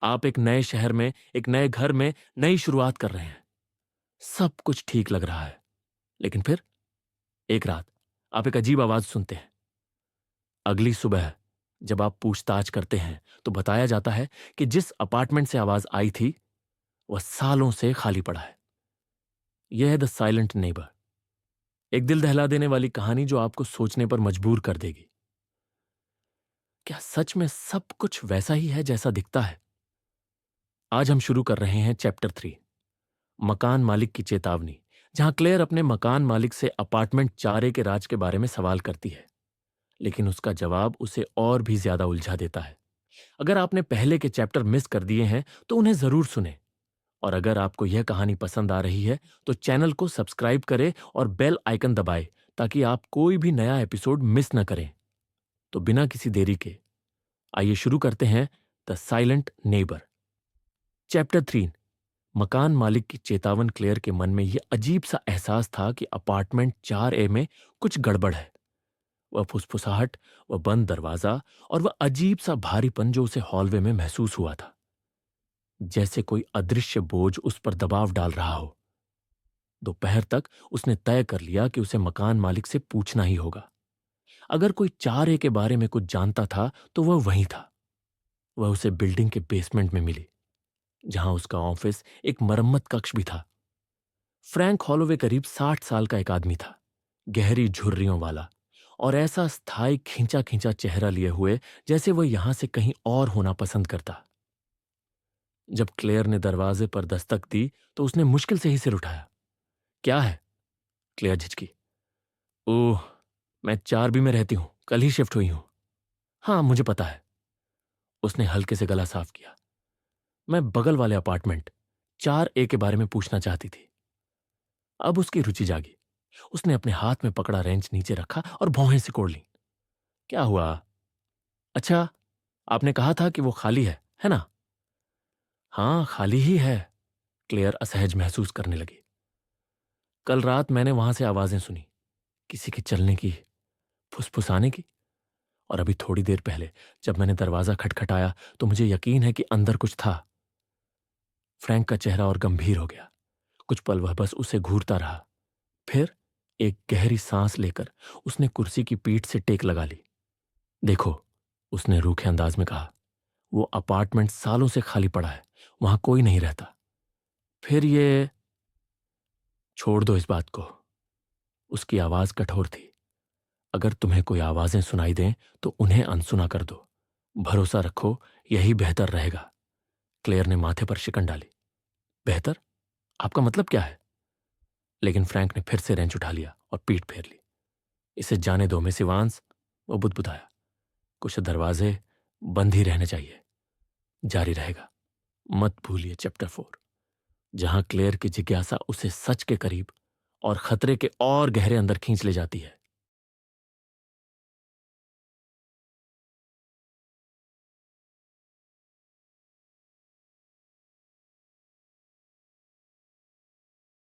आप एक नए शहर में, एक नए घर में नई शुरुआत कर रहे हैं। सब कुछ ठीक लग रहा है, लेकिन फिर एक रात आप एक अजीब आवाज सुनते हैं। अगली सुबह जब आप पूछताछ करते हैं तो बताया जाता है कि जिस अपार्टमेंट से आवाज आई थी वह सालों से खाली पड़ा है। यह है द साइलेंट नेबर, एक दिल दहला देने वाली कहानी जो आपको सोचने पर मजबूर कर देगी। क्या सच में सब कुछ वैसा ही है जैसा दिखता है? आज हम शुरू कर रहे हैं चैप्टर 3, मकान मालिक की चेतावनी, जहां क्लेयर अपने मकान मालिक से अपार्टमेंट 4A के राज के बारे में सवाल करती है, लेकिन उसका जवाब उसे और भी ज्यादा उलझा देता है। अगर आपने पहले के चैप्टर मिस कर दिए हैं तो उन्हें जरूर सुने, और अगर आपको यह कहानी पसंद आ रही है तो चैनल को सब्सक्राइब करें और बेल आइकन दबाएं ताकि आप कोई भी नया एपिसोड मिस न करें। तो बिना किसी देरी के आइए शुरू करते हैं द साइलेंट नेबर। चैप्टर 3, मकान मालिक की चेतावन। क्लेयर के मन में यह अजीब सा एहसास था कि अपार्टमेंट 4A में कुछ गड़बड़ है। वह फुसफुसाहट, वह बंद दरवाजा और वह अजीब सा भारीपन जो उसे हॉलवे में महसूस हुआ था, जैसे कोई अदृश्य बोझ उस पर दबाव डाल रहा हो। दोपहर तक उसने तय कर लिया कि उसे मकान मालिक से पूछना ही होगा। अगर कोई 4A के बारे में कुछ जानता था तो वह वहीं था। वह उसे बिल्डिंग के बेसमेंट में मिली, जहां उसका ऑफिस एक मरम्मत कक्ष भी था। फ्रैंक हॉलोवे करीब 60 साल का एक आदमी था, गहरी झुर्रियों वाला और ऐसा स्थायी खींचा खींचा चेहरा लिए हुए जैसे वह यहां से कहीं और होना पसंद करता। जब क्लेयर ने दरवाजे पर दस्तक दी तो उसने मुश्किल से ही सिर उठाया। क्या है? क्लेयर झिझकी। ओह, मैं 4B में रहती हूं, कल ही शिफ्ट हुई हूं। हाँ, मुझे पता है। उसने हल्के से गला साफ किया। मैं बगल वाले अपार्टमेंट 4A के बारे में पूछना चाहती थी। अब उसकी रुचि जागी। उसने अपने हाथ में पकड़ा रेंच नीचे रखा और भौहें सिकोड़ ली। क्या हुआ? अच्छा, आपने कहा था कि वो खाली है ना? हाँ, खाली ही है। क्लेयर असहज महसूस करने लगी। कल रात मैंने वहां से आवाजें सुनी, किसी के चलने की, फुसफुसाने की, और अभी थोड़ी देर पहले जब मैंने दरवाजा खटखटाया तो मुझे यकीन है कि अंदर कुछ था। फ्रैंक का चेहरा और गंभीर हो गया। कुछ पल वह बस उसे घूरता रहा। फिर एक गहरी सांस लेकर उसने कुर्सी की पीठ से टेक लगा ली। देखो, उसने रूखे अंदाज में कहा, वो अपार्टमेंट सालों से खाली पड़ा है, वहां कोई नहीं रहता। फिर ये छोड़ दो इस बात को। उसकी आवाज कठोर थी। अगर तुम्हें कोई आवाजें सुनाई दें तो उन्हें अनसुना कर दो। भरोसा रखो, यही बेहतर रहेगा। क्लेयर ने माथे पर शिकन डाली। बेहतर? आपका मतलब क्या है? लेकिन फ्रैंक ने फिर से रेंच उठा लिया और पीठ फेर ली। इसे जाने दो मिस इवांस, वो बुदबुदाया। कुछ दरवाजे बंद ही रहने चाहिए। जारी रहेगा। मत भूलिए चैप्टर 4, जहां क्लेयर की जिज्ञासा उसे सच के करीब और खतरे के और गहरे अंदर खींच ले जाती है।